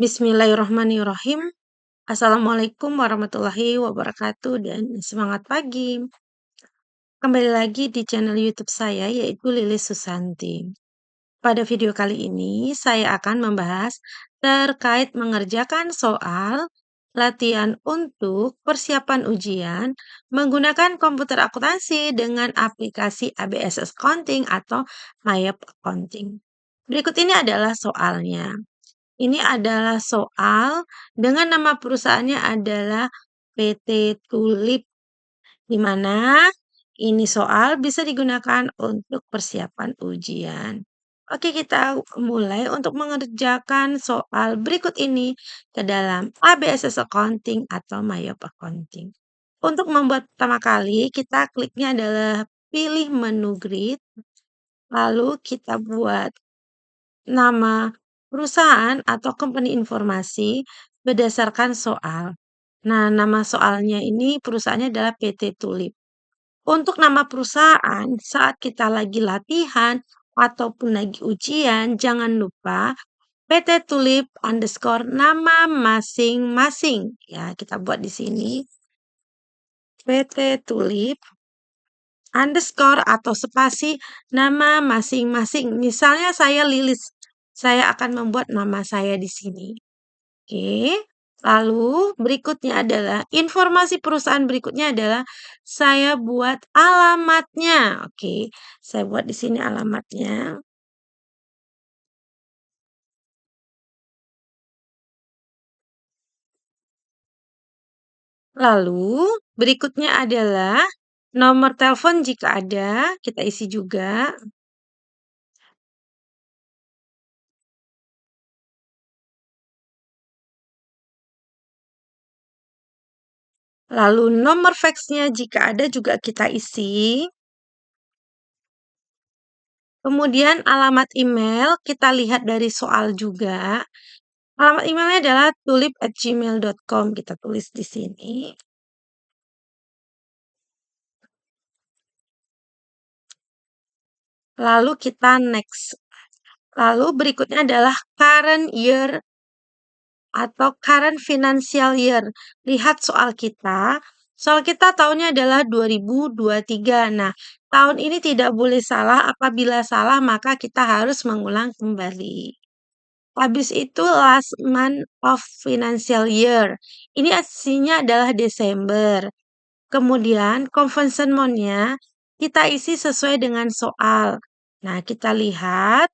Bismillahirrahmanirrahim. Assalamualaikum warahmatullahi wabarakatuh dan semangat pagi. Kembali lagi di channel YouTube saya yaitu Lilis Susanti. Pada video kali ini saya akan membahas terkait mengerjakan soal latihan untuk persiapan ujian menggunakan komputer akuntansi dengan aplikasi ABS Accounting atau Mayap Accounting. Berikut ini adalah soalnya. Ini adalah soal dengan nama perusahaannya adalah PT Tulip, di mana ini soal bisa digunakan untuk persiapan ujian. Oke, kita mulai untuk mengerjakan soal berikut ini ke dalam ABSS Accounting atau Mayop Accounting. Untuk membuat pertama kali, kita kliknya adalah pilih menu grid, lalu kita buat nama perusahaan atau company informasi berdasarkan soal. Nah, nama soalnya ini perusahaannya adalah PT Tulip. Untuk nama perusahaan saat kita lagi latihan ataupun lagi ujian, jangan lupa PT Tulip underscore nama masing-masing. Ya, kita buat di sini. PT Tulip underscore atau spasi nama masing-masing. Misalnya saya Lilis, saya akan membuat nama saya di sini. Oke. Lalu berikutnya adalah informasi perusahaan berikutnya adalah saya buat alamatnya. Oke, saya buat di sini alamatnya. Lalu berikutnya adalah nomor telepon jika ada, kita isi juga. Lalu nomor faxnya jika ada juga kita isi. Kemudian alamat email kita lihat dari soal juga. Alamat emailnya adalah tulip@gmail.com. Kita tulis di sini. Lalu kita next. Lalu berikutnya adalah current year atau current financial year. Lihat soal kita. Soal kita tahunnya adalah 2023. Nah, tahun ini tidak boleh salah. Apabila salah, maka kita harus mengulang kembali. Habis itu last month of financial year. Ini aslinya adalah Desember. Kemudian conversion mode-nya kita isi sesuai dengan soal. Nah, kita lihat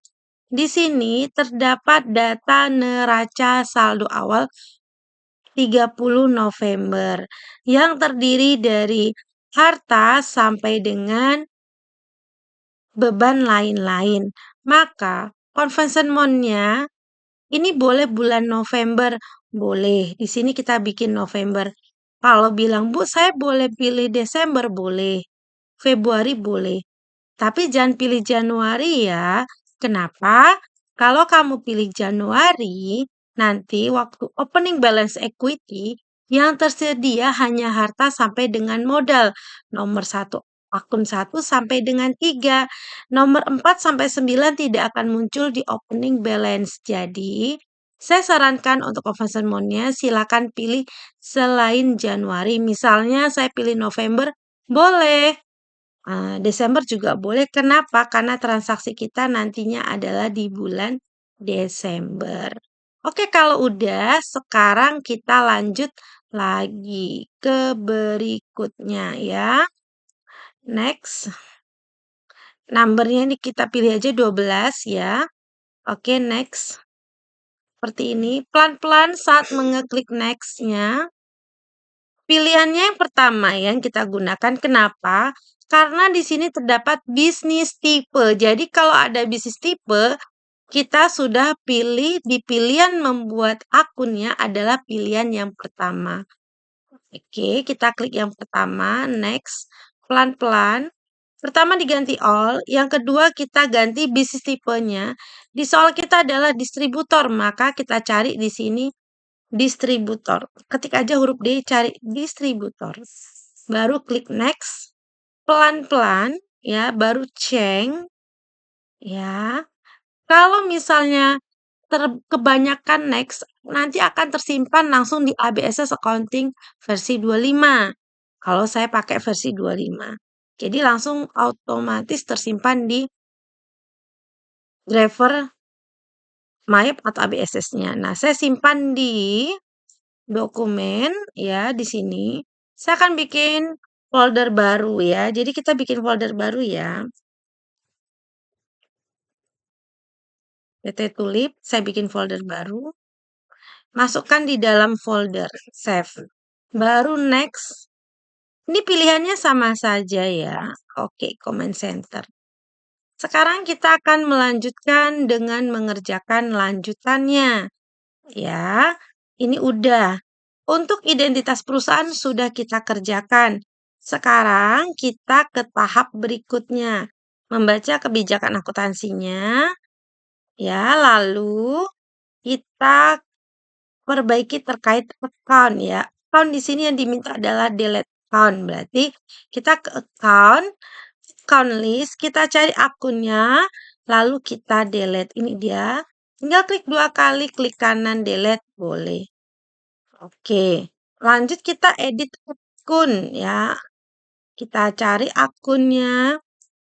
di sini terdapat data neraca saldo awal 30 November yang terdiri dari harta sampai dengan beban lain-lain. Maka conversion mode-nya ini boleh bulan November, boleh. Di sini kita bikin November. Kalau bilang, Bu, saya boleh pilih Desember, boleh. Februari boleh. Tapi jangan pilih Januari ya. Kenapa? Kalau kamu pilih Januari, nanti waktu opening balance equity, yang tersedia hanya harta sampai dengan modal. Nomor 1, akun 1 sampai dengan 3. Nomor 4 sampai 9 tidak akan muncul di opening balance. Jadi, saya sarankan untuk conversion mode-nya silakan pilih selain Januari. Misalnya saya pilih November, boleh. Desember juga boleh. Kenapa? Karena transaksi kita nantinya adalah di bulan Desember. Oke, kalau udah, sekarang kita lanjut lagi ke berikutnya ya. Next. Numbernya ini kita pilih aja 12 ya. Oke, next. Seperti ini. Pelan-pelan saat mengeklik next-nya. Pilihannya yang pertama yang kita gunakan. Kenapa? Karena di sini terdapat bisnis tipe. Jadi kalau ada bisnis tipe, kita sudah pilih di pilihan membuat akunnya adalah pilihan yang pertama. Oke, kita klik yang pertama, next, pelan-pelan. Pertama diganti all, yang kedua kita ganti bisnis tipenya. Di soal kita adalah distributor, maka kita cari di sini distributor. Ketik aja huruf D, cari distributor. Baru klik next. Pelan-pelan ya, baru ceng ya. Kalau misalnya kebanyakan next nanti akan tersimpan langsung di ABSS Accounting versi 25. Kalau saya pakai versi 25. Jadi langsung otomatis tersimpan di driver MAP atau ABSS-nya. Nah, saya simpan di dokumen ya di sini. Saya akan bikin folder baru ya. Jadi kita bikin folder baru ya. PT Tulip, saya bikin folder baru. Masukkan di dalam folder save. Baru next. Ini pilihannya sama saja ya. Oke, command center. Sekarang kita akan melanjutkan dengan mengerjakan lanjutannya. Ya, ini udah. Untuk identitas perusahaan sudah kita kerjakan. Sekarang kita ke tahap berikutnya. Membaca kebijakan akuntansinya. Ya, lalu kita perbaiki terkait account ya. Account di sini yang diminta adalah delete account. Berarti kita ke account list, kita cari akunnya, lalu kita delete. Ini dia. Tinggal klik 2 kali, klik kanan delete, boleh. Oke, lanjut kita edit akun ya. Kita cari akunnya.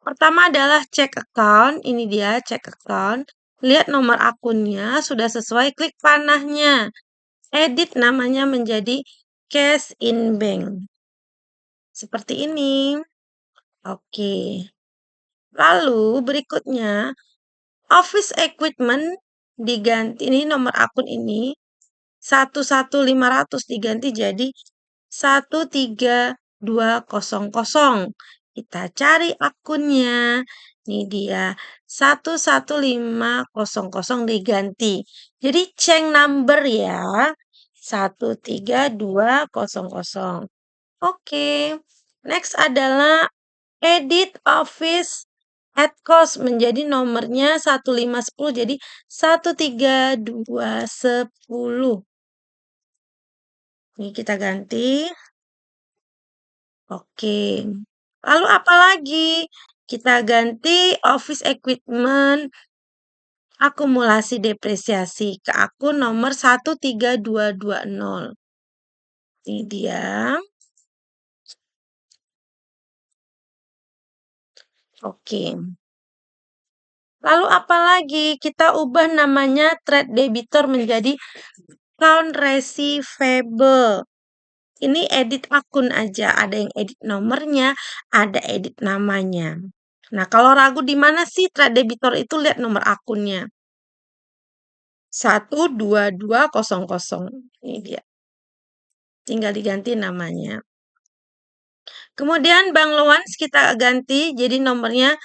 Pertama adalah check account. Ini dia check account. Lihat nomor akunnya sudah sesuai, klik panahnya. Edit namanya menjadi cash in bank. Seperti ini. Oke. Lalu berikutnya office equipment diganti. Ini nomor akun ini 11500 diganti jadi 13200. Kita cari akunnya. Ini dia 11500 diganti. Jadi change number ya. 13200. Oke. Next adalah edit office at cost menjadi nomornya 1510 jadi 13210. Ini kita ganti. Oke. Lalu apa lagi? Kita ganti office equipment akumulasi depresiasi ke akun nomor 13220. Ini dia. Oke. Lalu apa lagi? Kita ubah namanya trade debitor menjadi account receivable. Ini edit akun aja, ada yang edit nomornya, ada edit namanya. Nah, kalau ragu di mana sih trade debitor itu, lihat nomor akunnya. 12200. Ini dia. Tinggal diganti namanya. Kemudian Bank Loans kita ganti jadi nomornya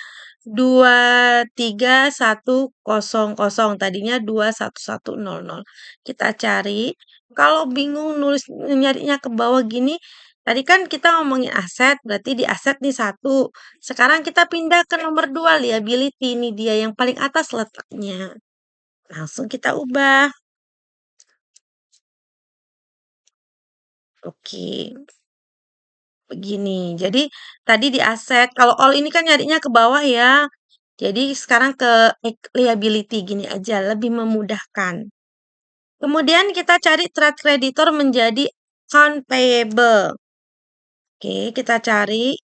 23100. Tadinya 21100. Kita cari. Kalau bingung nulis nyarinya ke bawah gini, tadi kan kita ngomongin aset, berarti di aset nih 1. Sekarang kita pindah ke nomor 2, liability. Ini dia yang paling atas letaknya. Langsung kita ubah. Oke. Begini. Jadi tadi di aset, kalau all ini kan nyarinya ke bawah ya. Jadi sekarang ke liability gini aja, lebih memudahkan. Kemudian kita cari trade creditor menjadi account payable. Oke, kita cari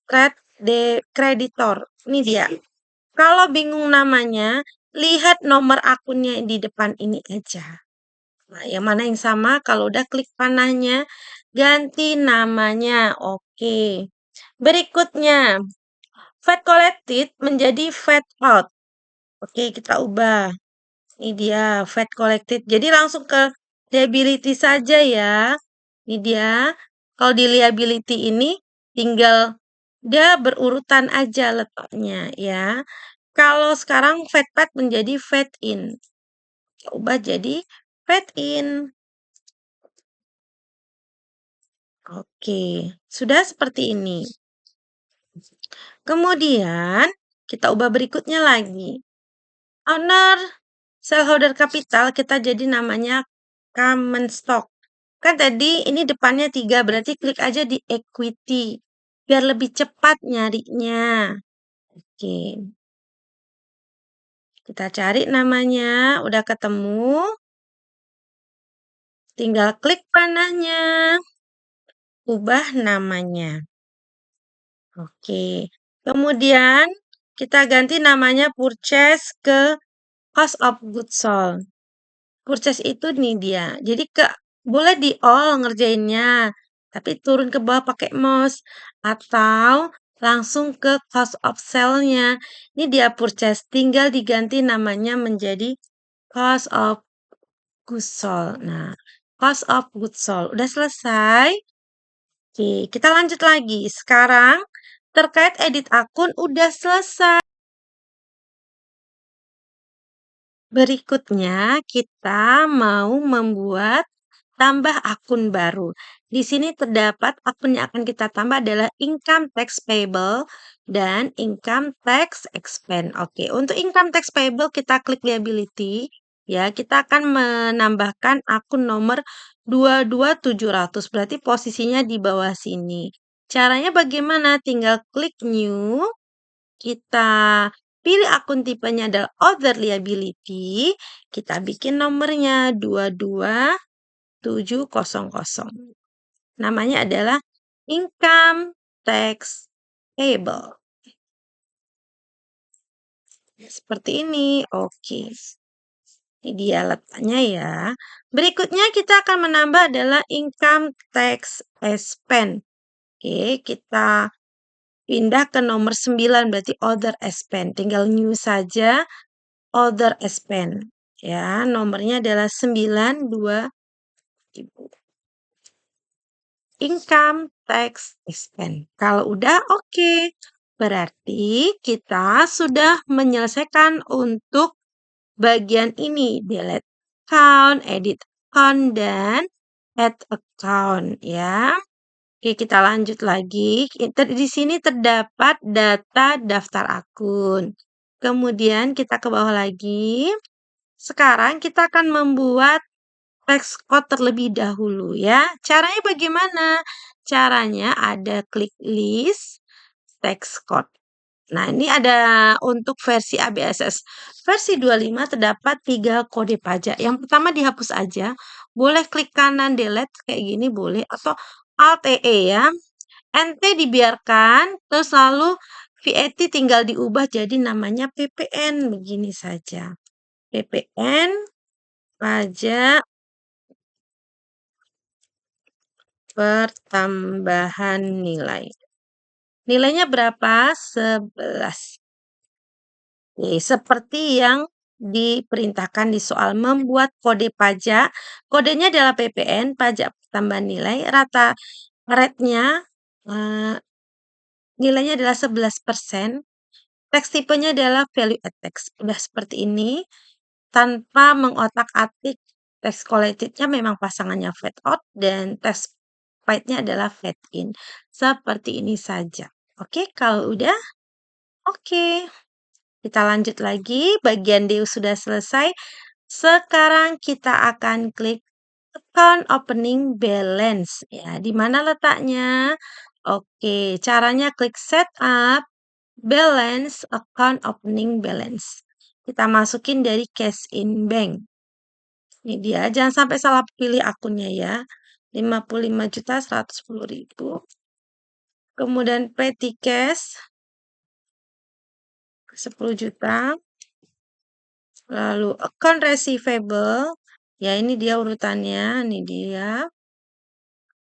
trade creditor. Ini dia. Kalau bingung namanya, lihat nomor akunnya di depan ini aja. Nah, yang mana yang sama? Kalau udah klik panahnya, ganti namanya. Oke. Berikutnya, VAT collected menjadi VAT out. Oke, kita ubah. Ini dia VAT collected. Jadi langsung ke liability saja ya. Ini dia. Kalau di liability ini tinggal dia berurutan aja letaknya ya. Kalau sekarang VAT paid menjadi VAT in. Kita ubah jadi VAT in. Oke, sudah seperti ini. Kemudian kita ubah berikutnya lagi. Owner shareholder capital kita jadi namanya common stock. Kan tadi ini depannya 3, berarti klik aja di equity. Biar lebih cepat nyarinya. Oke. Kita cari namanya, udah ketemu. Tinggal klik panahnya, ubah namanya. Oke. Kemudian kita ganti namanya purchase ke cost of goods sold. Purchase itu nih dia. Jadi boleh di all ngerjainnya, tapi turun ke bawah pakai mouse atau langsung ke cost of sale-nya. Ini dia purchase, tinggal diganti namanya menjadi cost of goods sold. Nah, cost of goods sold udah selesai. Oke, kita lanjut lagi. Sekarang terkait edit akun udah selesai. Berikutnya, kita mau membuat tambah akun baru. Di sini terdapat akun yang akan kita tambah adalah income tax payable dan income tax expense. Oke, untuk income tax payable kita klik liability. Ya, kita akan menambahkan akun nomor 22700. Berarti posisinya di bawah sini. Caranya bagaimana? Tinggal klik new. Kita pilih akun tipenya adalah other liability, kita bikin nomornya 22700. Namanya adalah income tax payable. Seperti ini. Oke. Ini dia letaknya ya. Berikutnya kita akan menambah adalah income tax expense. Oke, kita pindah ke nomor 9 berarti other expense. Tinggal new saja. Other expense ya, nomornya adalah 92.000. Income tax expense. Kalau udah oke. Berarti kita sudah menyelesaikan untuk bagian ini, delete account, edit account, dan add account ya. Oke, kita lanjut lagi. Di sini terdapat data daftar akun. Kemudian kita ke bawah lagi. Sekarang kita akan membuat text code terlebih dahulu ya. Caranya bagaimana? Caranya ada klik list text code. Nah, ini ada untuk versi ABSS. Versi 25 terdapat 3 kode pajak. Yang pertama dihapus aja. Boleh klik kanan delete kayak gini boleh atau Alt E ya. NT dibiarkan terus lalu VAT tinggal diubah jadi namanya PPN begini saja. PPN pajak pertambahan nilai. Nilainya berapa? 11. Oke, seperti yang diperintahkan di soal membuat kode pajak. Kodenya adalah PPN, pajak pertambahan nilai. Rate-nya nilainya adalah 11%. Teks tipenya adalah value add text. Udah seperti ini. Tanpa mengotak-atik teks collected-nya memang pasangannya fade out dan teks paid-nya adalah fade in. Seperti ini saja. Oke, kalau udah, oke. Kita lanjut lagi. Bagian D sudah selesai. Sekarang kita akan klik account opening balance. Ya, di mana letaknya? Oke, caranya klik setup balance account opening balance. Kita masukin dari cash in bank. Ini dia, jangan sampai salah pilih akunnya ya. 55.110.000. Kemudian petty cash 10 juta. Lalu account receivable, ya ini dia urutannya, ini dia.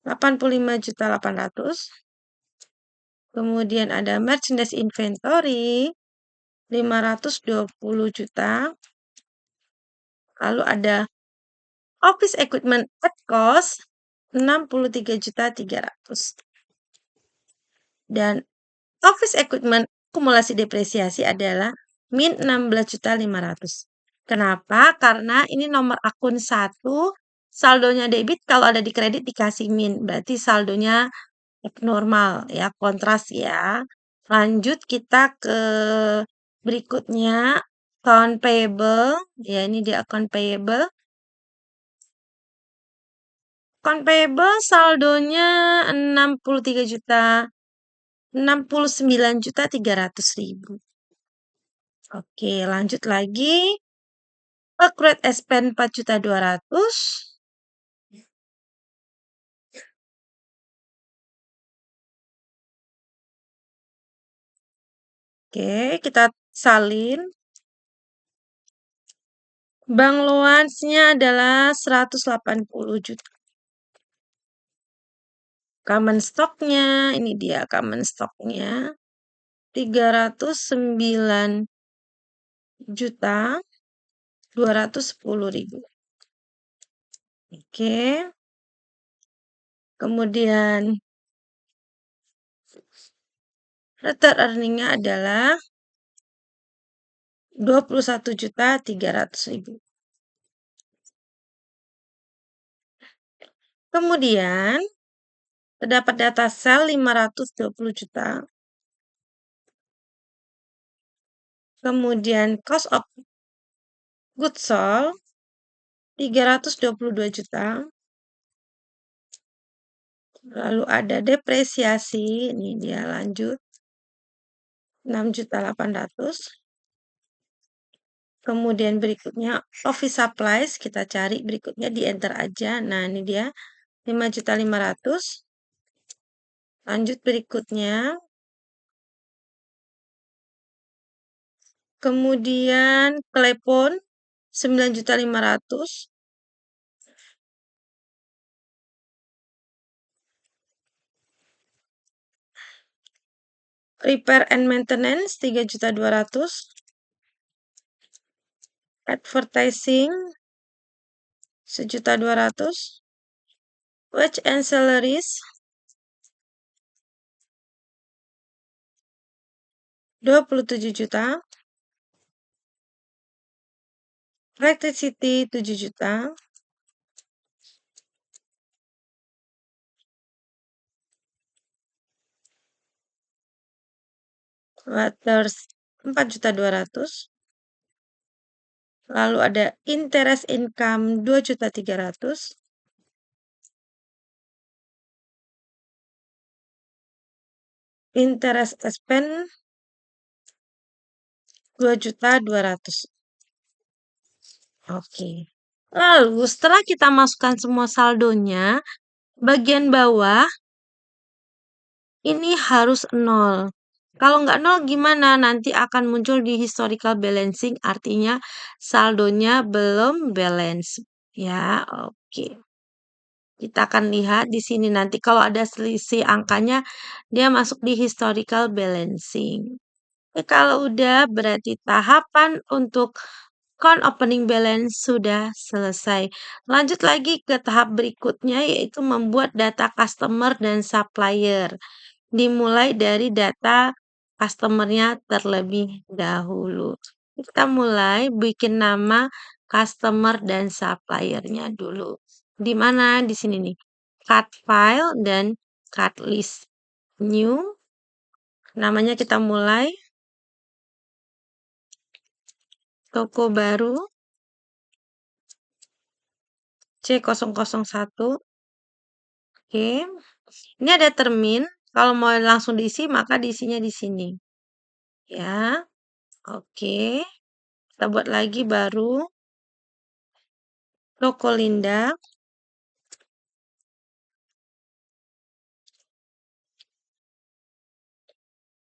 85.800. Kemudian ada merchandise inventory 520 juta. Lalu ada office equipment at cost 63.300. Dan office equipment akumulasi depresiasi adalah min 16.500. Kenapa? Karena ini nomor akun 1, saldonya debit, kalau ada di kredit dikasih min. Berarti saldonya abnormal ya, kontras ya. Lanjut kita ke berikutnya, account payable. Ya, ini dia account payable. Account payable saldonya 63 juta 69.300.000. Oke, lanjut lagi. Accrued expense 4.200.000. Oke, kita salin. Bank loansnya adalah 180 juta. Common stocknya, ini dia common stocknya. 309.210.000. Oke. Kemudian retained earning-nya adalah 21.300.000. Kemudian terdapat data sel 520 juta. Kemudian cost of goods sold 322 juta. Lalu ada depresiasi, ini dia lanjut 6.800.000. Kemudian berikutnya office supplies, kita cari berikutnya di enter aja. Nah, ini dia 5.500.000. Lanjut berikutnya. Kemudian telepon 9.500.000. Repair and maintenance 3.200.000. Advertising 1.200.000. Wage and salaries 27 juta. Electricity 7 juta. Waters 4.200.000. Lalu ada interest income 2.300.000. Interest expense 2.200.000. Oke. Lalu setelah kita masukkan semua saldonya, bagian bawah ini harus 0. Kalau nggak 0 gimana? Nanti akan muncul di historical balancing, artinya saldonya belum balance. Ya, oke. Kita akan lihat di sini nanti kalau ada selisih angkanya, dia masuk di historical balancing. Kalau udah berarti tahapan untuk count opening balance sudah selesai. Lanjut lagi ke tahap berikutnya yaitu membuat data customer dan supplier. Dimulai dari data customer-nya terlebih dahulu. Kita mulai bikin nama customer dan supplier-nya dulu. Di mana? Di sini nih. Cut file dan cut list. New. Namanya kita mulai. Toko baru. C001. Oke. Ini ada termin. Kalau mau langsung diisi, maka diisinya di sini. Ya. Oke. Kita buat lagi baru. Toko Linda.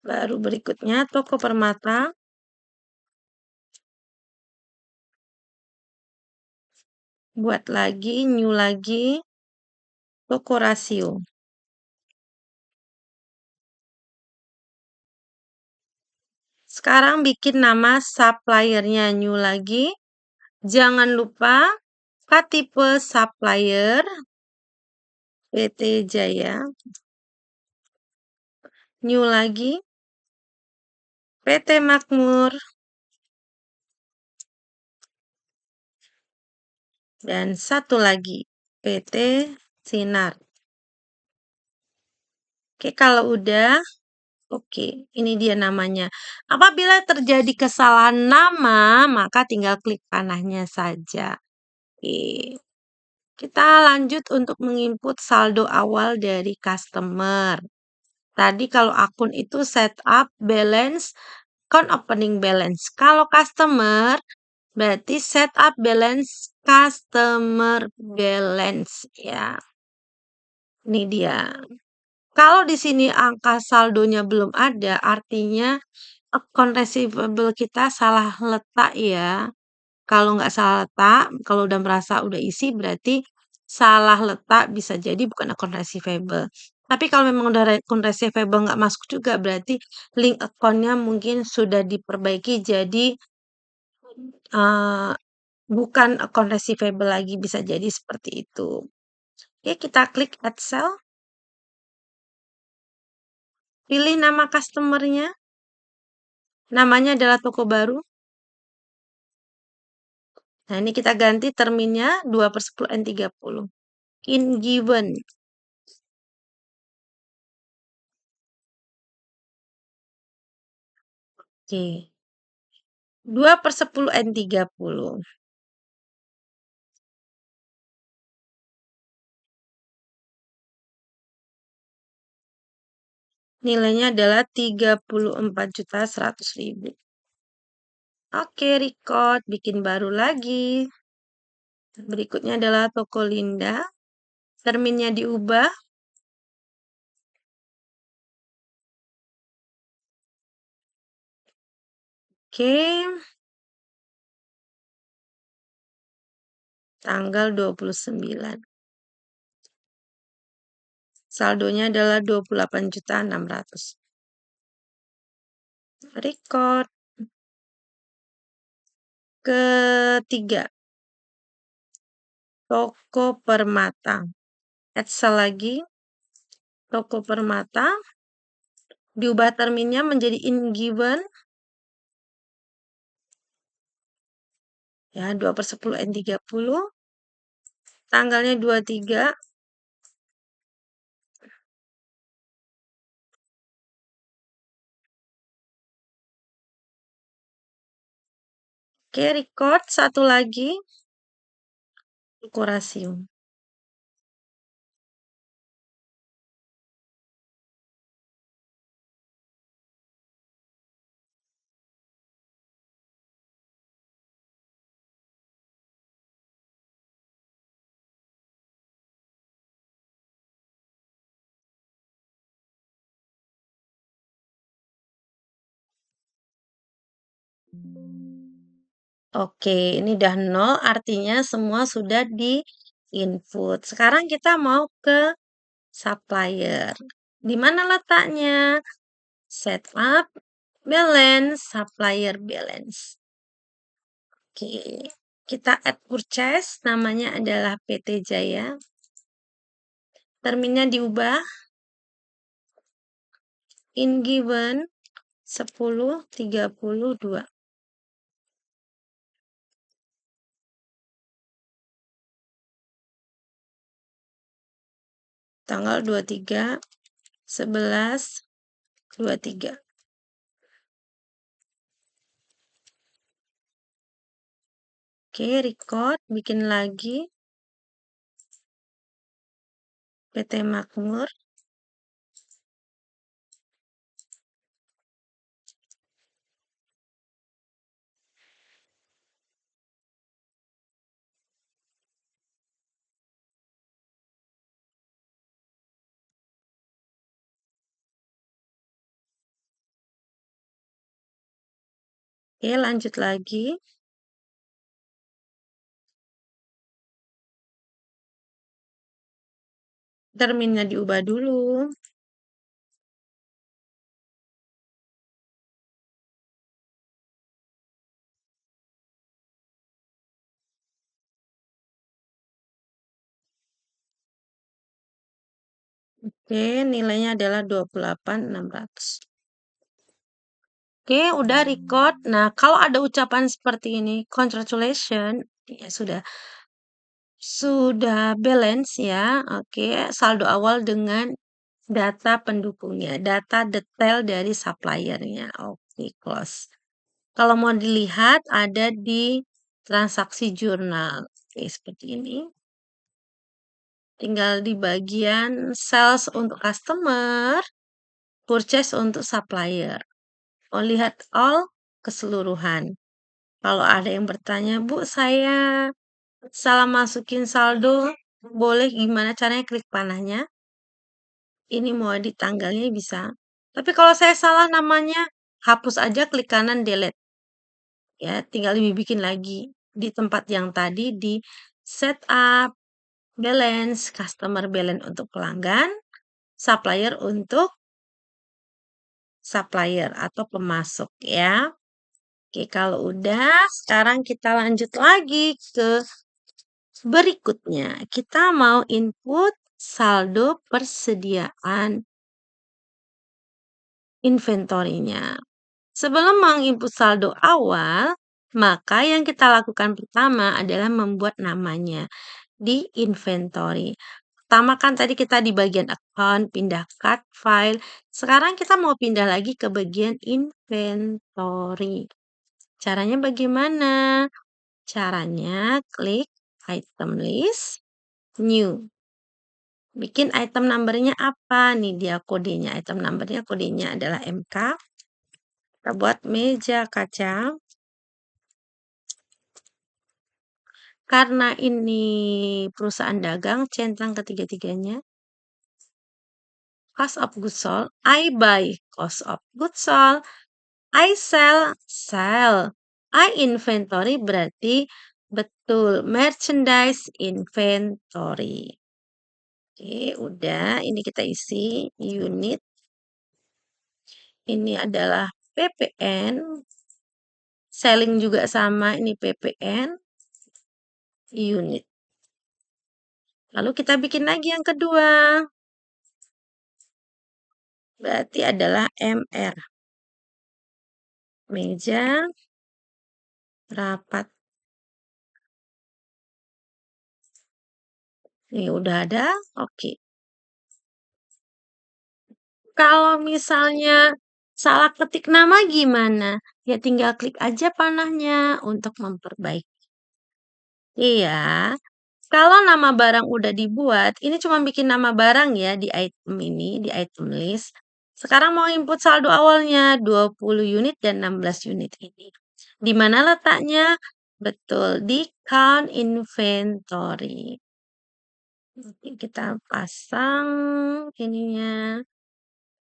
Baru berikutnya toko Permata. Buat lagi, new lagi. Toko Rasio. Sekarang bikin nama supplier-nya new lagi. Jangan lupa tipe supplier PT Jaya. New lagi. PT Makmur. Dan satu lagi, PT Sinar. Oke, kalau udah, oke, ini dia namanya. Apabila terjadi kesalahan nama, maka tinggal klik panahnya saja. Oke. Kita lanjut untuk menginput saldo awal dari customer. Tadi kalau akun itu setup balance account opening balance. Kalau customer, berarti set up balance customer balance ya. Ini dia. Kalau di sini angka saldonya belum ada, artinya account receivable kita salah letak ya. Kalau nggak salah letak, kalau udah merasa udah isi berarti salah letak, bisa jadi bukan account receivable. Tapi kalau memang udah account receivable nggak masuk juga berarti link account-nya mungkin sudah diperbaiki jadi eh, bukan account receivable lagi, bisa jadi seperti itu. Oke, kita klik add cell, pilih nama customer-nya, namanya adalah toko baru. Nah, ini kita ganti terminnya 2/10 N30. In given. Oke. 2/10 N30. Nilainya adalah 34.100.000. Oke, record, bikin baru lagi. Berikutnya adalah toko Linda. Terminnya diubah. Oke. Tanggal 29. Saldonya adalah 28.600. Record. Ketiga. Toko Permata. Add cell lagi. Toko Permata. Diubah terminnya menjadi in given. Ya, 2/10 N30. Tanggalnya 23. Oke, record satu lagi. Dekorasium. Oke, ini udah 0, artinya semua sudah di input. Sekarang kita mau ke supplier. Di mana letaknya? Setup, balance, supplier balance. Oke, kita add purchase, namanya adalah PT Jaya. Terminnya diubah. In given 10.32. Tanggal 23/11/23. Oke, record, bikin lagi. PT Makmur. Oke, lanjut lagi. Terminnya diubah dulu. Oke, nilainya adalah 28.600. Oke, udah record. Nah, kalau ada ucapan seperti ini, congratulations, ya sudah balance ya. Oke, saldo awal dengan data pendukungnya, data detail dari suppliernya. Oke, close. Kalau mau dilihat ada di transaksi jurnal. Oke, seperti ini. Tinggal di bagian sales untuk customer, purchase untuk supplier. mau lihat all keseluruhan. Kalau ada yang bertanya, "Bu, saya salah masukin saldo, boleh gimana caranya klik panahnya?" Ini mau edit tanggalnya bisa. Tapi kalau saya salah namanya, hapus aja klik kanan delete. Ya, tinggal dibikin lagi di tempat yang tadi di setup, balance, customer balance untuk pelanggan, supplier untuk supplier atau pemasok ya. Oke, kalau udah, sekarang kita lanjut lagi ke berikutnya. Kita mau input saldo persediaan inventorinya. Sebelum menginput saldo awal, maka yang kita lakukan pertama adalah membuat namanya di inventory. Pertama kan tadi kita di bagian account, pindah card file. Sekarang kita mau pindah lagi ke bagian inventory. Caranya bagaimana? Caranya klik item list, new. Bikin item numbernya apa? Nih dia kodenya. Item numbernya kodenya adalah MK. Kita buat meja kaca. Karena ini perusahaan dagang, centang ketiga-tiganya. Cost of goods sold, I buy. Cost of goods sold, I sell. I inventory berarti betul merchandise inventory. Oke, udah. Ini kita isi unit. Ini adalah PPN. Selling juga sama, ini PPN. Unit. Lalu kita bikin lagi yang kedua. Berarti adalah MR. Meja rapat. Ini udah ada, oke. Kalau misalnya salah ketik nama gimana? Ya tinggal klik aja panahnya untuk memperbaiki. Iya, kalau nama barang udah dibuat, ini cuma bikin nama barang ya di item ini, di item list. Sekarang mau input saldo awalnya 20 unit dan 16 unit ini. Di mana letaknya? Betul, di count inventory. Nanti kita pasang ininya.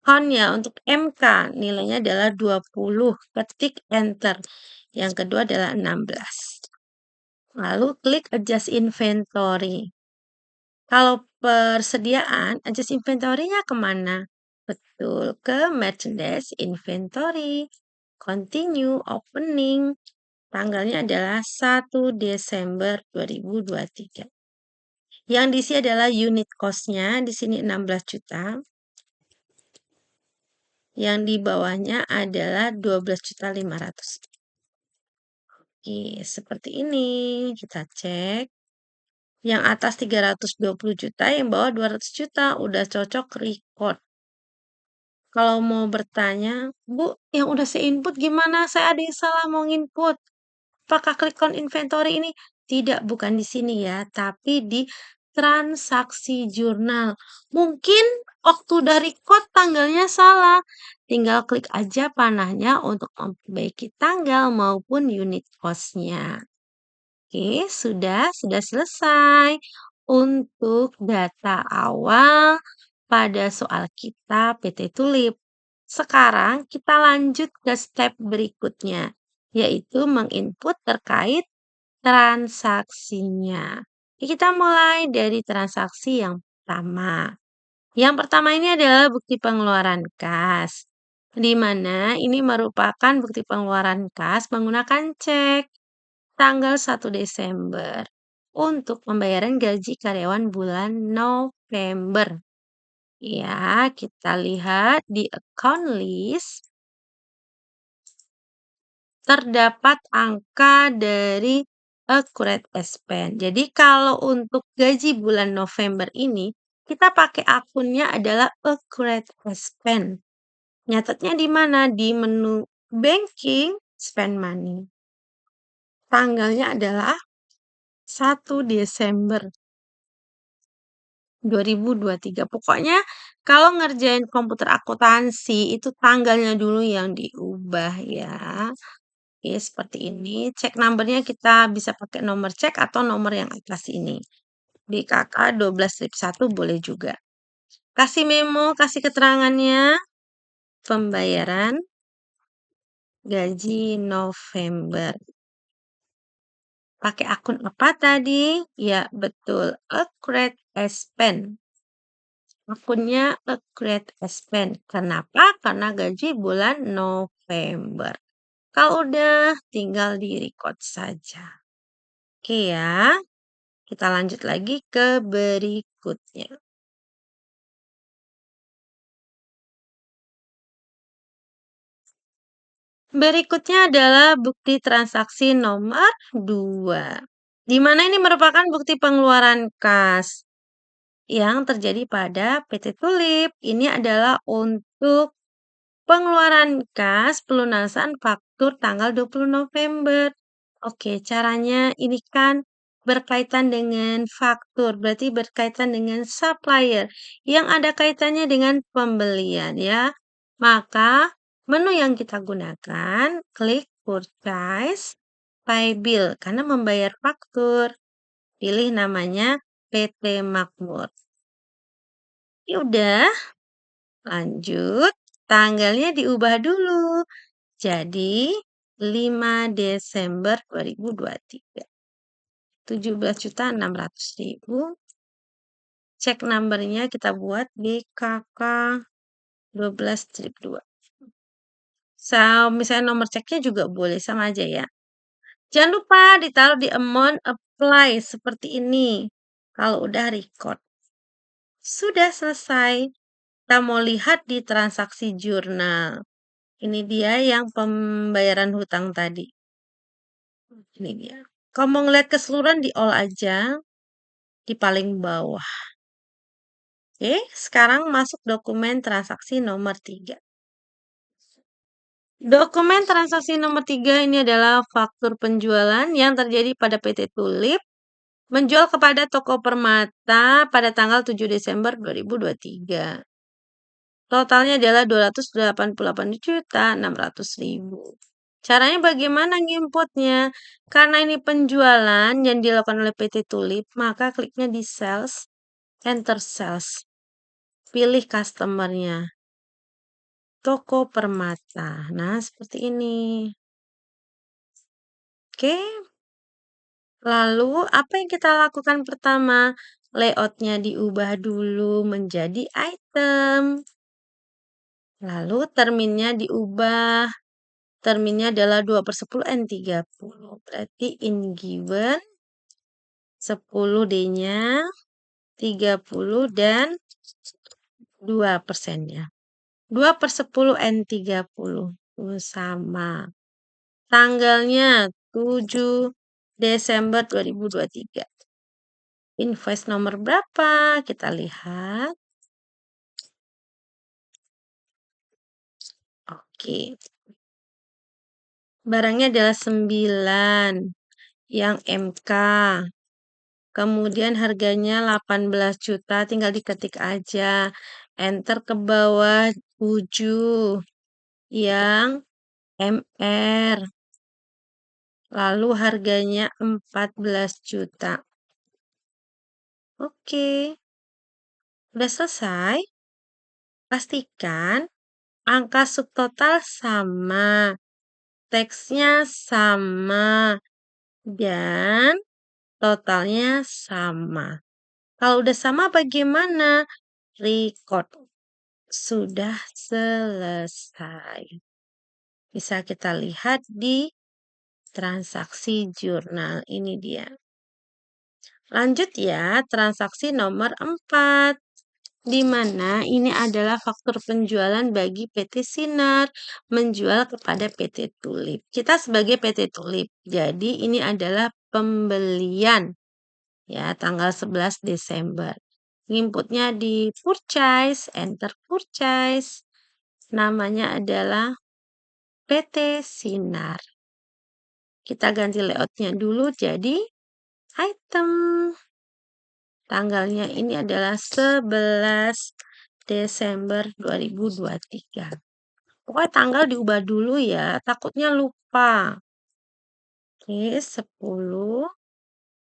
Count ya untuk MK nilainya adalah 20. Ketik enter. Yang kedua adalah 16. Lalu klik adjust inventory. Kalau persediaan, adjust inventory-nya kemana? Betul, ke merchandise inventory. Continue opening. Tanggalnya adalah 1 Desember 2023. Yang diisi adalah unit cost-nya, di sini 16 juta. Yang di bawahnya adalah 12.500.000. Oke, seperti ini. Kita cek. Yang atas 320 juta, yang bawah 200 juta. Udah cocok record. Kalau mau bertanya, Bu, yang udah saya input gimana? Saya ada yang salah mau input. Apakah klik on inventory ini? Tidak, bukan di sini ya, tapi di transaksi jurnal. Mungkin waktu dari record tanggalnya salah. Tinggal klik aja panahnya untuk memperbaiki tanggal maupun unit cost-nya. Oke, sudah selesai untuk data awal pada soal kita PT Tulip. Sekarang kita lanjut ke step berikutnya, yaitu menginput terkait transaksinya. Kita mulai dari transaksi yang pertama. Yang pertama ini adalah bukti pengeluaran kas, di mana ini merupakan bukti pengeluaran kas menggunakan cek tanggal 1 Desember untuk pembayaran gaji karyawan bulan November. Ya, kita lihat di account list terdapat angka dari accurate expense. Jadi kalau untuk gaji bulan November ini, kita pakai akunnya adalah accurate expense. Nyatetnya di mana? Di menu banking, spend money. Tanggalnya adalah 1 Desember 2023. Pokoknya Kalau ngerjain komputer akuntansi itu tanggalnya dulu yang diubah ya. Oke, seperti ini. Cek numbernya kita bisa pakai nomor cek atau nomor yang atas ini. BKK 12-1 boleh juga. Kasih memo, kasih keterangannya. Pembayaran gaji November. Pakai akun apa tadi? Ya, betul. A Great Aspen. Akunnya A Great Aspen. Kenapa? Karena gaji bulan November. Kalau udah, tinggal di record saja. Oke ya, kita lanjut lagi ke berikutnya. Berikutnya adalah bukti transaksi nomor 2. Di mana ini merupakan bukti pengeluaran kas yang terjadi pada PT Tulip. Ini adalah untuk pengeluaran kas pelunasan faktur tanggal 20 November. Oke, caranya ini kan berkaitan dengan faktur, berarti berkaitan dengan supplier yang ada kaitannya dengan pembelian ya. Maka menu yang kita gunakan, klik purchase by bill karena membayar faktur. Pilih namanya PT Makmur. Ya udah, lanjut. Tanggalnya diubah dulu. Jadi 5 Desember 2023. 17.600.000. Cek numbernya kita buat BKK 12-2. Misalnya nomor ceknya juga boleh sama aja ya. Jangan lupa ditaruh di amount apply seperti ini. Kalau udah record. Sudah selesai. Kita mau lihat di transaksi jurnal. Ini dia yang pembayaran hutang tadi. Ini dia. Kalau mau ngeliat keseluruhan di all aja, di paling bawah. Oke, sekarang masuk dokumen transaksi nomor 3. Dokumen transaksi nomor 3 ini adalah faktur penjualan yang terjadi pada PT Tulip menjual kepada toko Permata pada tanggal 7 Desember 2023. Totalnya adalah 288.600.000. Caranya bagaimana nginputnya? Karena ini penjualan yang dilakukan oleh PT Tulip, maka kliknya di sales, enter sales. Pilih customernya. Toko Permata. Nah, seperti ini. Oke. Lalu, apa yang kita lakukan pertama? Layoutnya diubah dulu menjadi item. Lalu, terminnya diubah. Terminnya adalah 2/10 and 30. Berarti in given 10D-nya 30 dan 2%-nya. 2/10 and 30. Sama. Tanggalnya 7 Desember 2023. Invoice nomor berapa? Kita lihat. Oke. Barangnya adalah 9 yang MK. Kemudian harganya 18 juta, tinggal diketik aja. Enter ke bawah 7 yang MR. Lalu harganya 14 juta. Oke. Udah selesai? Pastikan angka subtotal sama. Teksnya sama. Dan totalnya sama. Kalau udah sama bagaimana? Record. Sudah selesai. Bisa kita lihat di transaksi jurnal. Ini dia. Lanjut ya, transaksi nomor 4. Di mana ini adalah faktur penjualan bagi PT Sinar menjual kepada PT Tulip. Kita sebagai PT Tulip. Jadi ini adalah pembelian. Ya, tanggal 11 Desember. Inputnya di purchase, enter purchase. Namanya adalah PT Sinar. Kita ganti layoutnya dulu jadi item. Tanggalnya ini adalah 11 Desember 2023. Pokoknya tanggal diubah dulu ya, takutnya lupa. Oke, 10,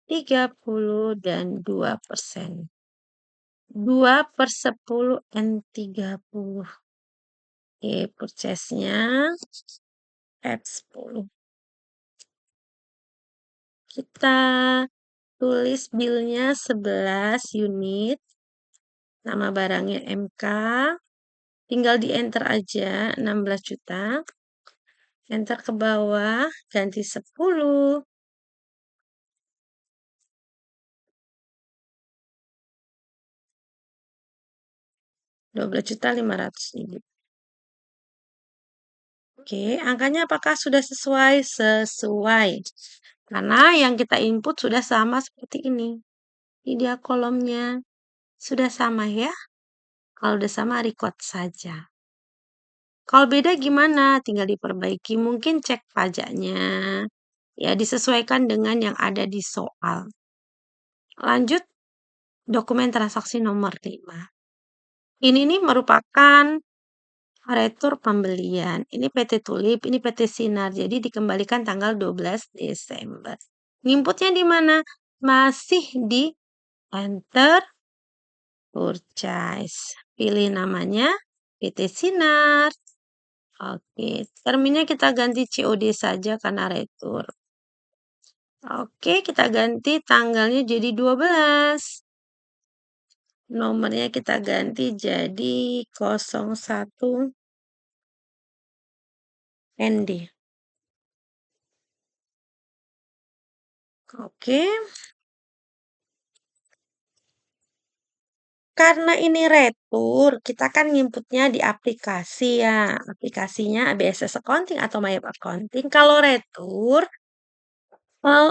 30, dan 2%. 2/10 and 30. Oke, purchase-nya F10. Kita tulis bill-nya 11 unit. Nama barangnya MK. Tinggal di enter aja 16 juta. Enter ke bawah, ganti 10. 12.500.000. Oke, angkanya apakah sudah sesuai? Sesuai. Karena yang kita input sudah sama seperti ini. Ini dia kolomnya. Sudah sama ya? Kalau udah sama, record saja. Kalau beda gimana? Tinggal diperbaiki. Mungkin cek pajaknya. Ya, disesuaikan dengan yang ada di soal. Lanjut, dokumen transaksi nomor 5. Ini nih merupakan retur pembelian. Ini PT Tulip, ini PT Sinar. Jadi dikembalikan tanggal 12 Desember. Inputnya di mana? Masih di enter purchase. Pilih namanya PT Sinar. Oke, terminnya kita ganti COD saja karena retur. Oke, kita ganti tanggalnya jadi 12. Nomornya kita ganti jadi 01 ND. Oke. Karena ini retur, kita kan nginputnya di aplikasi ya. Aplikasinya ABSS Accounting atau My Accounting. Kalau retur,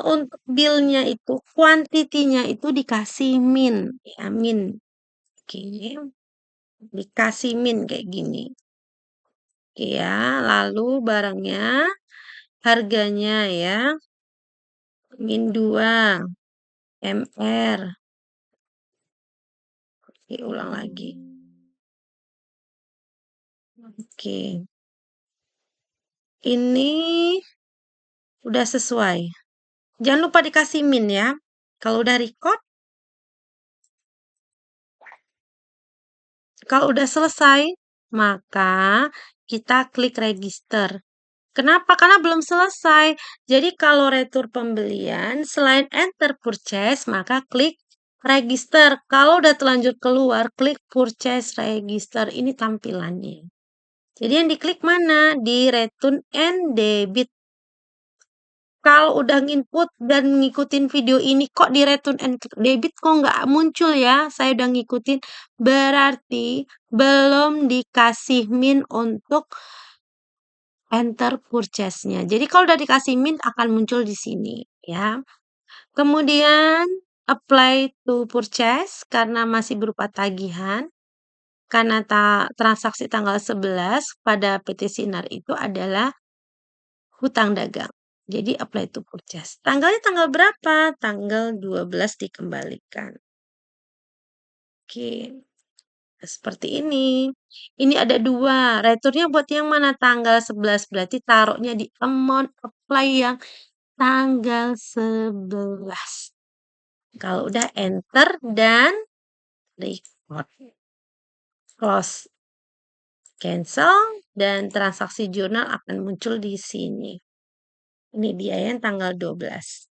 untuk bill-nya itu, kuantitinya itu dikasih min. Ya, min. Oke. Dikasih min kayak gini. Oke ya, lalu barangnya, harganya ya, min 2, MR. Oke, ulang lagi. Oke. Ini udah sesuai. Jangan lupa dikasih min ya. Kalau udah record, kalau udah selesai, maka kita klik register. Kenapa? Karena belum selesai. Jadi kalau retur pembelian, selain enter purchase, maka klik register. Kalau udah terlanjur keluar, klik purchase register. Ini tampilannya. Jadi yang diklik mana? Di return and debit. Kalau udah nginput dan ngikutin video ini kok di return and debit kok nggak muncul ya? Saya udah ngikutin, berarti belum dikasih min untuk enter purchase-nya. Jadi kalau udah dikasih min akan muncul di sini ya. Kemudian apply to purchase karena masih berupa tagihan. Karena transaksi tanggal 11 pada PT Sinar itu adalah hutang dagang. Jadi apply to purchase. Tanggalnya tanggal berapa? Tanggal 12 dikembalikan. Oke. Seperti ini. Ini ada 2. Returnya buat yang mana? Tanggal 11. Berarti taruhnya di amount apply yang tanggal 11. Kalau udah enter dan record. Close. Cancel dan transaksi jurnal akan muncul di sini. Ini dia yang tanggal 12.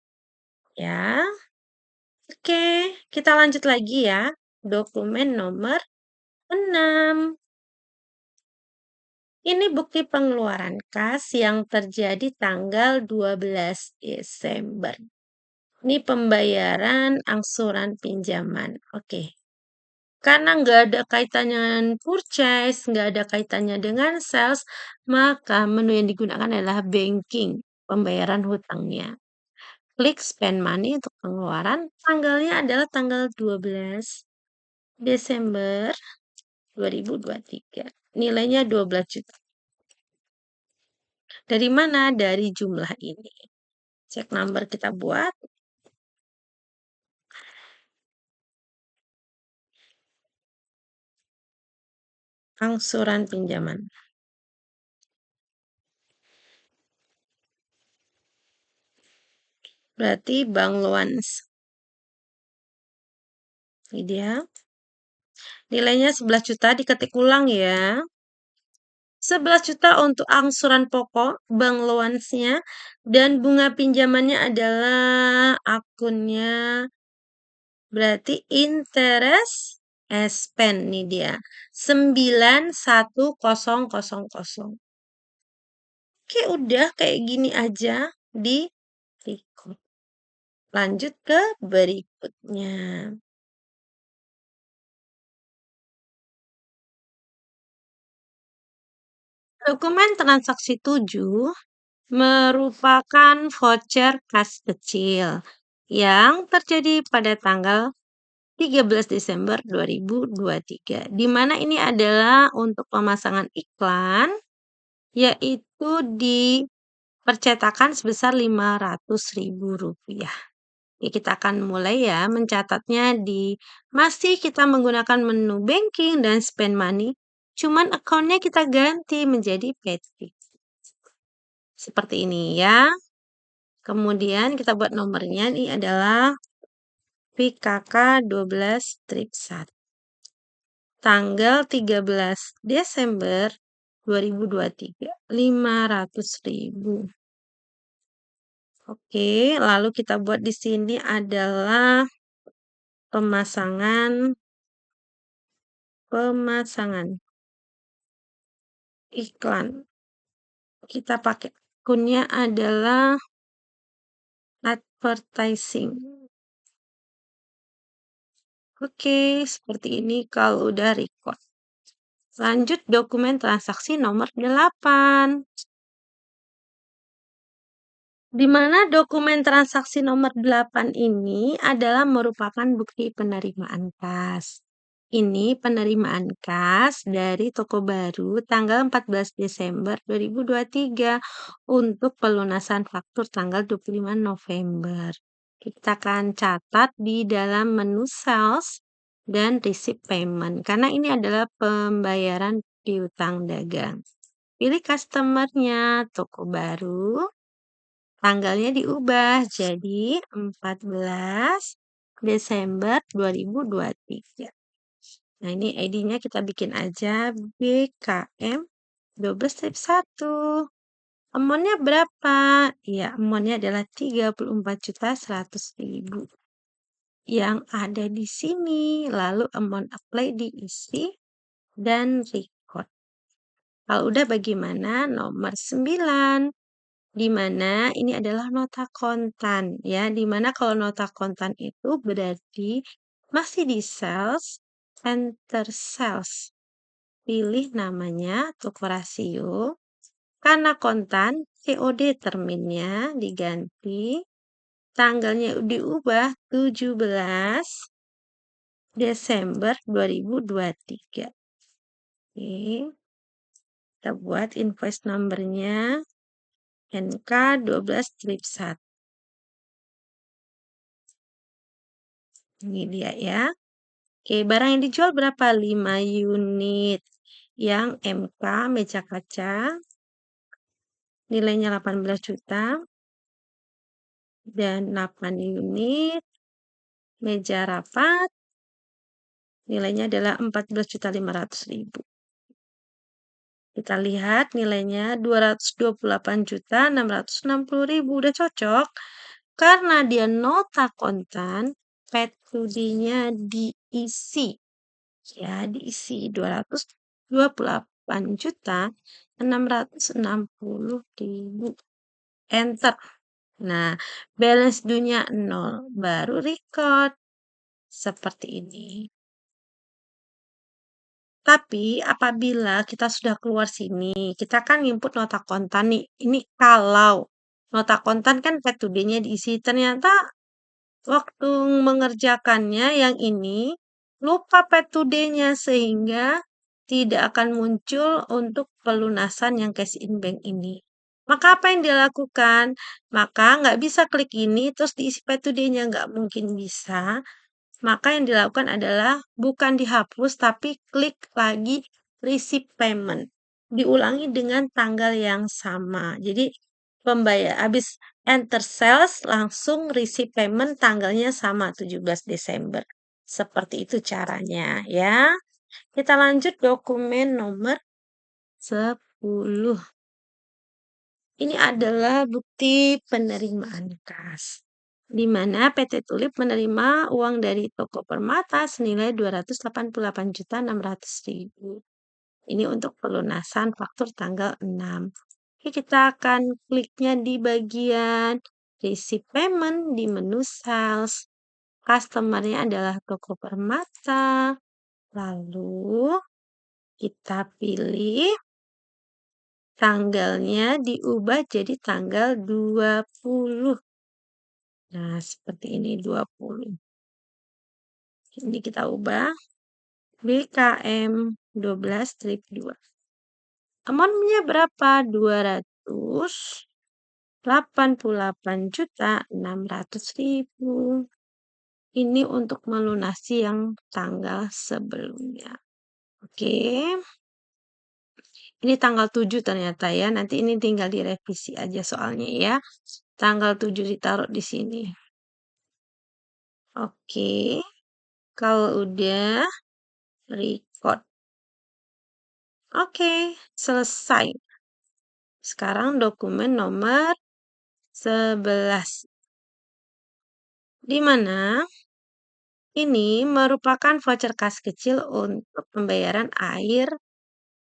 Ya. Oke, kita lanjut lagi ya. Dokumen nomor 6. Ini bukti pengeluaran kas yang terjadi tanggal 12 Desember. Ini pembayaran angsuran pinjaman. Oke. Karena nggak ada kaitannya dengan purchase, nggak ada kaitannya dengan sales, maka menu yang digunakan adalah banking, pembayaran hutangnya. Klik spend money untuk pengeluaran. Tanggalnya adalah tanggal 12 Desember 2023. Nilainya 12 juta. Dari mana? Dari jumlah ini. Cek number kita buat. Angsuran pinjaman. Berarti Bank Loans. Ini dia. Nilainya 11 juta, diketik ulang ya. 11 juta untuk angsuran pokok, bank loansnya, dan bunga pinjamannya adalah akunnya, berarti interest expense nih dia. 91000. Oke, udah kayak gini aja di record. Lanjut ke berikutnya. Dokumen transaksi 7 merupakan voucher kas kecil yang terjadi pada tanggal 13 Desember 2023, di mana ini adalah untuk pemasangan iklan, yaitu di percetakan sebesar Rp500.000. Ya, kita akan mulai ya mencatatnya masih kita menggunakan menu banking dan spend money, cuman akunnya kita ganti menjadi Paytm. Seperti ini ya. Kemudian kita buat nomornya, ini adalah PKK 12-1. Tanggal 13 Desember 2023, 500.000. Oke, lalu kita buat di sini adalah pemasangan iklan. Kita pakai akunnya adalah advertising. Oke, seperti ini kalau udah record. Lanjut dokumen transaksi nomor 8. Di mana dokumen transaksi nomor 8 ini adalah merupakan bukti penerimaan kas. Ini penerimaan kas dari toko baru tanggal 14 Desember 2023 untuk pelunasan faktur tanggal 25 November. Kita akan catat di dalam menu sales dan receipt payment karena ini adalah pembayaran piutang dagang. Pilih customernya, toko baru. Tanggalnya diubah jadi 14 Desember 2023. Nah, ini ID-nya kita bikin aja BKM 12-1. Amount-nya berapa? Ya, amount-nya adalah 34.100.000 yang ada di sini. Lalu amount apply diisi dan record. Kalau udah bagaimana? Nomor 9. Di mana ini adalah nota kontan ya, di mana kalau nota kontan itu berarti masih di sales, enter sales. Pilih namanya toko rasio. Karena kontan, COD terminnya diganti. Tanggalnya diubah 17 Desember 2023. Oke. Kita buat invoice number-nya. NK 12-1. Ini dia ya. Oke, barang yang dijual berapa? 5 unit. Yang MK meja kaca. Nilainya 18 juta. Dan 8 unit. Meja rapat. Nilainya adalah 14.500.000. Kita lihat nilainya 228.660.000. Udah cocok. Karena dia nota kontan, P2D-nya diisi. Ya, diisi 228.660.000. Enter. Nah, balance dunia 0. Baru record. Seperti ini. Tapi apabila kita sudah keluar sini, kita kan input nota kontan nih. Ini kalau nota kontan kan P2D-nya diisi. Ternyata waktu mengerjakannya yang ini lupa P2D-nya sehingga tidak akan muncul untuk pelunasan yang cash in bank ini. Maka apa yang dilakukan? Maka nggak bisa klik ini terus diisi P2D-nya, nggak mungkin bisa. Maka yang dilakukan adalah bukan dihapus tapi klik lagi receipt payment. Diulangi dengan tanggal yang sama. Jadi habis enter sales langsung receipt payment tanggalnya sama 17 Desember. Seperti itu caranya ya. Kita lanjut dokumen nomor 10. Ini adalah bukti penerimaan kas, di mana PT Tulip menerima uang dari toko Permata senilai 288.600.000. Ini untuk pelunasan faktur tanggal 6. Oke, kita akan kliknya di bagian receipt payment di menu sales. Customer-nya adalah toko Permata. Lalu kita pilih tanggalnya diubah jadi tanggal 20. Nah, seperti ini 20. Ini kita ubah BKM 12-2. Amount-nya berapa? 288.600.000. Ini untuk melunasi yang tanggal sebelumnya. Oke. Ini tanggal 7 ternyata ya. Nanti ini tinggal direvisi aja soalnya ya. Tanggal 7 ditaruh di sini. Oke. Kalau udah record. Oke, selesai. Sekarang dokumen nomor 11. Di mana ini merupakan voucher kas kecil untuk pembayaran air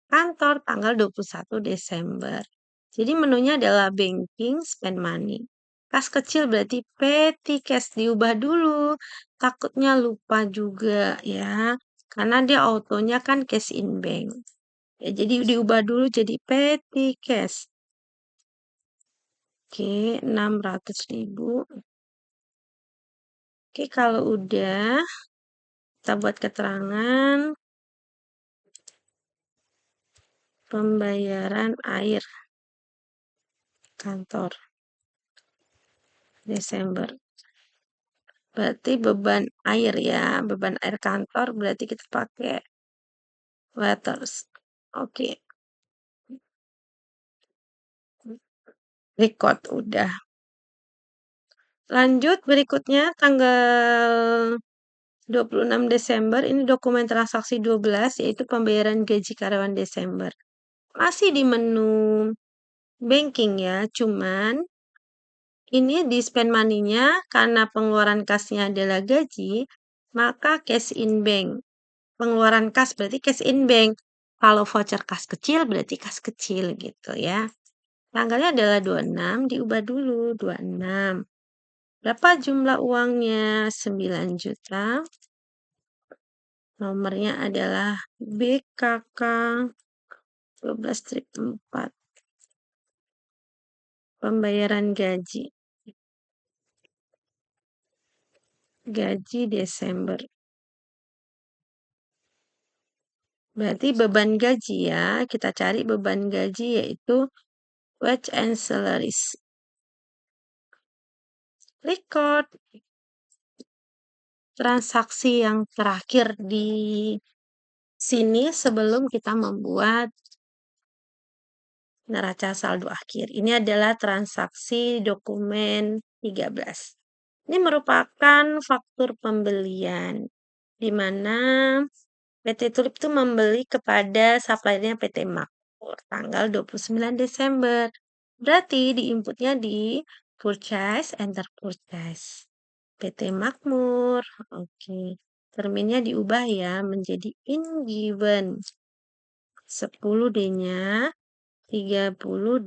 kantor tanggal 21 Desember. Jadi menunya adalah banking, spend money. Kas kecil berarti petty cash diubah dulu. Takutnya lupa juga ya. Karena dia autonya kan cash in bank. Ya, jadi diubah dulu jadi petty cash. Oke, 600.000. Oke, kalau udah kita buat keterangan pembayaran air kantor Desember. Berarti beban air ya, beban air kantor berarti kita pakai waters. Oke. Record udah. Lanjut berikutnya tanggal 26 Desember ini dokumen transaksi 12 yaitu pembayaran gaji karyawan Desember. Masih di menu banking ya, cuman ini di spend money-nya karena pengeluaran kasnya adalah gaji, maka cash in bank. Pengeluaran kas berarti cash in bank. Kalau voucher kas kecil berarti kas kecil gitu ya. Tanggalnya adalah 26, diubah dulu 26. Berapa jumlah uangnya? 9 juta. Nomornya adalah BKK 12-4. Pembayaran gaji. Gaji Desember. Berarti beban gaji ya. Kita cari beban gaji yaitu wage and salaries. Record. Transaksi yang terakhir di sini sebelum kita membuat neraca saldo akhir. Ini adalah transaksi dokumen 13. Ini merupakan faktur pembelian, di mana PT Tulip itu membeli kepada suppliernya PT Makmur tanggal 29 Desember. Berarti di inputnya di purchase, enter purchase. PT Makmur. Oke. Terminnya diubah ya menjadi in given. 10 D-nya 30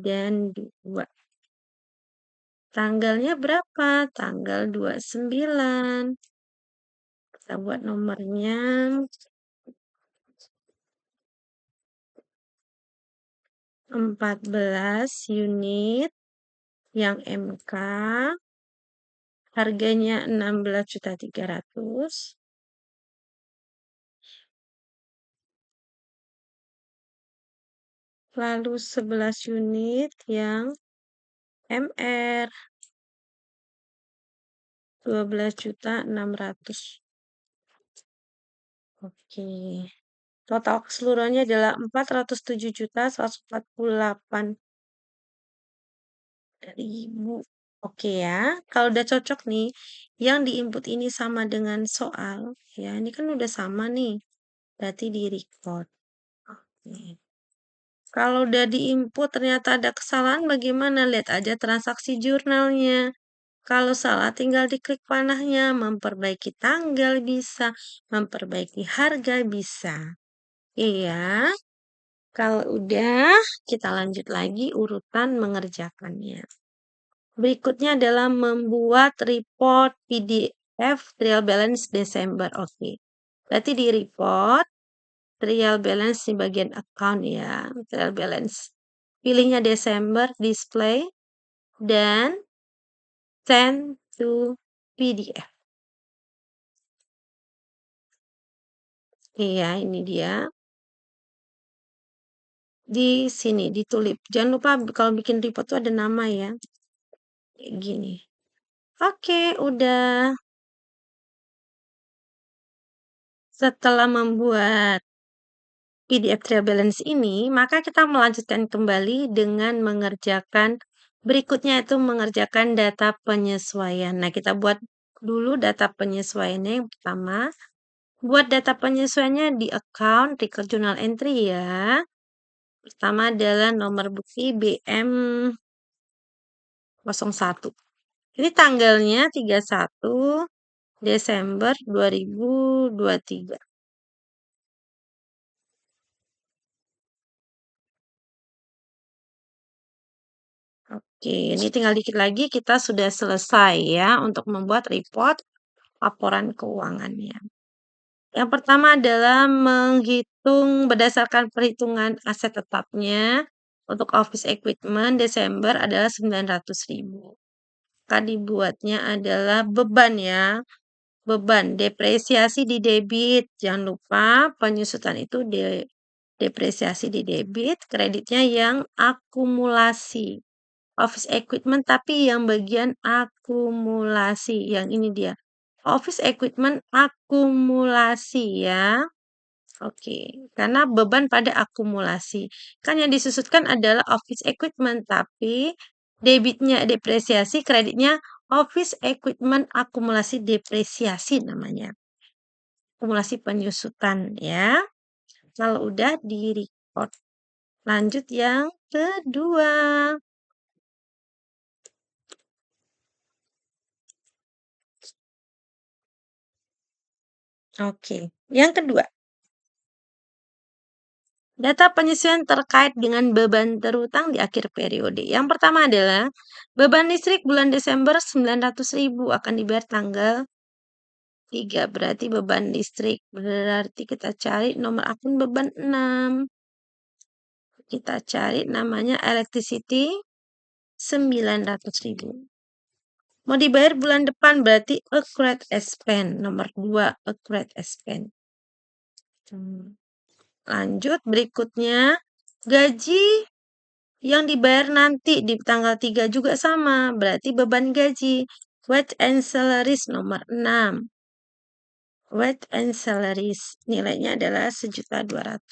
dan 2. Tanggalnya berapa? Tanggal 29. Kita buat nomornya 14 unit yang MK. Harganya 16.300.000. Lalu 11 unit yang MR 12.600.000. Oke. Total keseluruhannya adalah 407.148.000. Oke ya, kalau udah cocok nih, yang di-input ini sama dengan soal, ya ini kan udah sama nih, berarti di-record. Oke. Kalau udah di-input ternyata ada kesalahan bagaimana? Lihat aja transaksi jurnalnya. Kalau salah tinggal diklik panahnya, memperbaiki tanggal bisa, memperbaiki harga bisa. Iya, kalau udah kita lanjut lagi urutan mengerjakannya. Berikutnya adalah membuat report PDF trial balance Desember. Oke. Berarti di report trial balance di bagian account ya, trial balance. Pilihnya Desember, display, dan send to PDF. Iya, ini dia. Di sini, di tulip. Jangan lupa kalau bikin report tuh ada nama ya. Kayak gini. Oke, udah. Setelah membuat PDF trial balance ini, maka kita melanjutkan kembali dengan mengerjakan berikutnya itu mengerjakan data penyesuaian. Nah, kita buat dulu data penyesuaiannya yang pertama. Buat data penyesuaiannya di account record journal entry ya. Pertama adalah nomor bukti BM01. Ini tanggalnya 31 Desember 2023. Oke, ini tinggal dikit lagi kita sudah selesai ya untuk membuat report laporan keuangannya. Yang pertama adalah menghitung berdasarkan perhitungan aset tetapnya untuk office equipment Desember adalah 900.000. Maka dibuatnya adalah beban ya. Beban depresiasi di debit. Jangan lupa penyusutan itu depresiasi di debit, kreditnya yang akumulasi. Office equipment tapi yang bagian akumulasi. Yang ini dia. Office equipment akumulasi ya. Oke, karena beban pada akumulasi. Kan yang disusutkan adalah office equipment, tapi debitnya depresiasi, kreditnya office equipment akumulasi depresiasi namanya. Akumulasi penyusutan ya. Kalau udah di record. Lanjut yang kedua. Oke, yang kedua. Data penyesuaian terkait dengan beban terutang di akhir periode. Yang pertama adalah beban listrik bulan Desember 900.000 akan dibayar tanggal 3. Berarti beban listrik. Berarti kita cari nomor akun beban 6. Kita cari namanya electricity 900.000. Mau dibayar bulan depan berarti accrued expense. Nomor 2 accrued expense. Lanjut berikutnya gaji yang dibayar nanti di tanggal 3 juga sama, berarti beban gaji. Wage and salaries nomor 6. Wage and salaries nilainya adalah 1.200.000.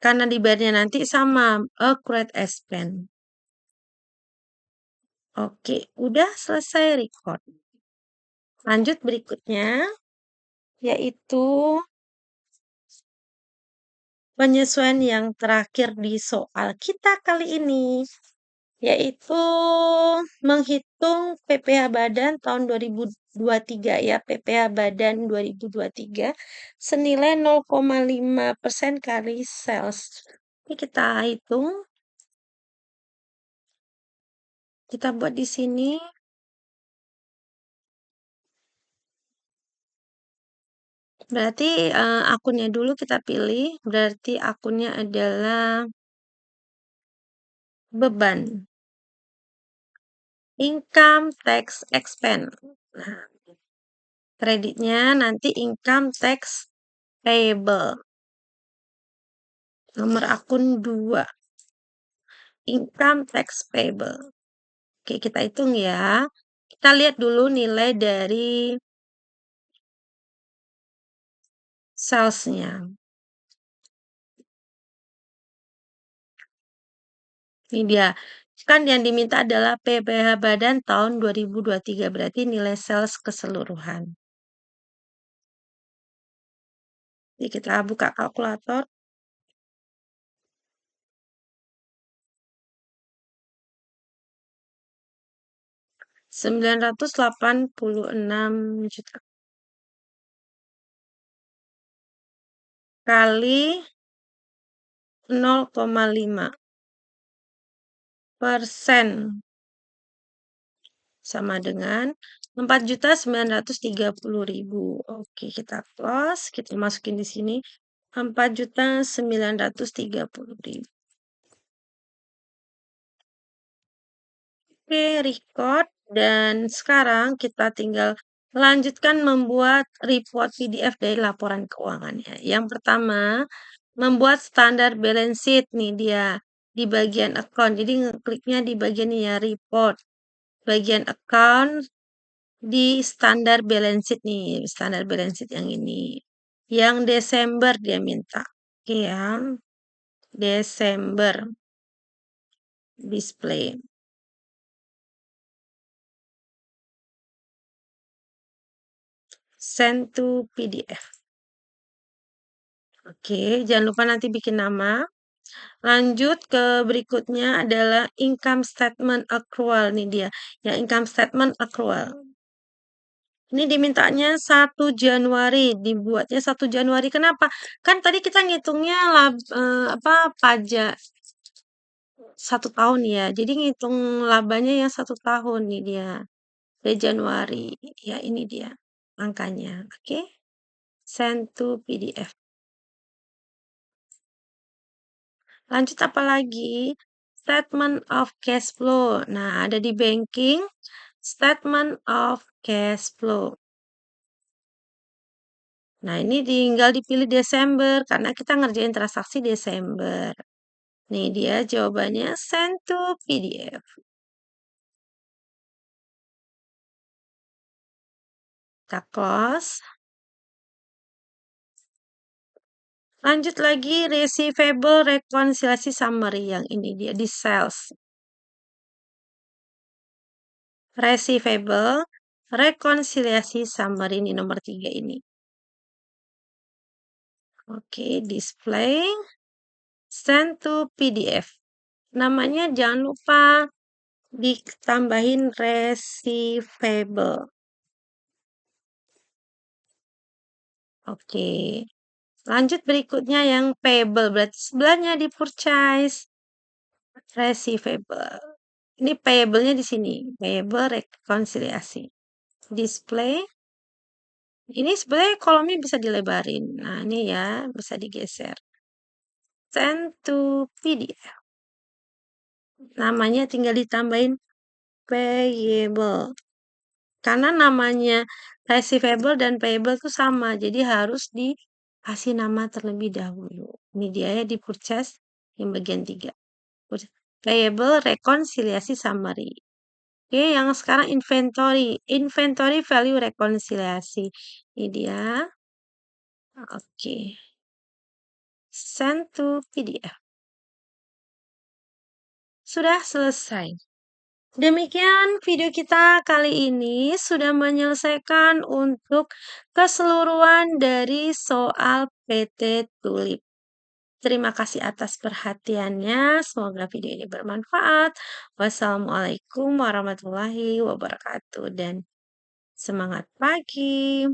Karena dibayarnya nanti sama, accrued expense. Oke, udah selesai record. Lanjut berikutnya, yaitu penyesuaian yang terakhir di soal kita kali ini. Yaitu menghitung PPh Badan tahun 2023 ya, PPh Badan 2023 senilai 0,5% kali sales. Ini kita hitung. Kita buat di sini. Berarti akunnya dulu kita pilih. Berarti akunnya adalah beban. Income tax expense. Nah, kreditnya nanti income tax payable. Nomor akun 2. Income tax payable. Oke, kita hitung ya. Kita lihat dulu nilai dari salesnya. Ini dia. Kan yang diminta adalah PPh badan tahun 2023, berarti nilai sales keseluruhan. Jadi kita buka kalkulator. 986 juta kali 0,5% sama dengan 4.930.000. Oke, kita close, kita masukin di sini 4.930.000. Oke, record dan sekarang kita tinggal lanjutkan membuat report PDF dari laporan keuangannya. Yang pertama, membuat standar balance sheet nih dia di bagian account. Jadi ngekliknya di bagian ini ya, report. Bagian account di standar balance sheet nih, standar balance sheet yang ini. Yang Desember dia minta. Oke ya, Desember display. Send to PDF. Oke, jangan lupa nanti bikin nama. Lanjut ke berikutnya adalah income statement accrual nih dia. Ya, income statement accrual. Ini dimintanya 1 Januari, dibuatnya 1 Januari. Kenapa? Kan tadi kita ngitungnya pajak 1 tahun ya. Jadi ngitung labanya yang 1 tahun nih dia. Dari Januari. Ya, ini dia angkanya. Oke. Send to PDF. Lanjut apa lagi? Statement of cash flow. Nah, ada di banking, statement of cash flow. Nah, ini tinggal dipilih Desember karena kita ngerjain transaksi Desember. Nih dia jawabannya send to PDF. Kita close. Lanjut lagi receivable rekonsiliasi summary yang ini dia di sales. Receivable rekonsiliasi summary ini nomor 3 ini. Oke, display. Send to PDF. Namanya jangan lupa ditambahin receivable. Oke. Lanjut berikutnya yang payable. Berarti sebelahnya di purchase. Receivable. Ini payable-nya di sini. Payable rekonsiliasi. Display. Ini sebenarnya kolomnya bisa dilebarin. Nah, ini ya bisa digeser. Send to PDF. Namanya tinggal ditambahin payable. Karena namanya receivable dan payable itu sama, jadi harus dikasih nama terlebih dahulu. Ini dia ya di purchase yang bagian 3. Payable rekonsiliasi summary. Oke, yang sekarang inventory. Inventory value rekonsiliasi. Ini dia. Oke. Send to PDF. Sudah selesai. Demikian video kita kali ini sudah menyelesaikan untuk keseluruhan dari soal PT Tulip. Terima kasih atas perhatiannya. Semoga video ini bermanfaat. Wassalamualaikum warahmatullahi wabarakatuh dan semangat pagi.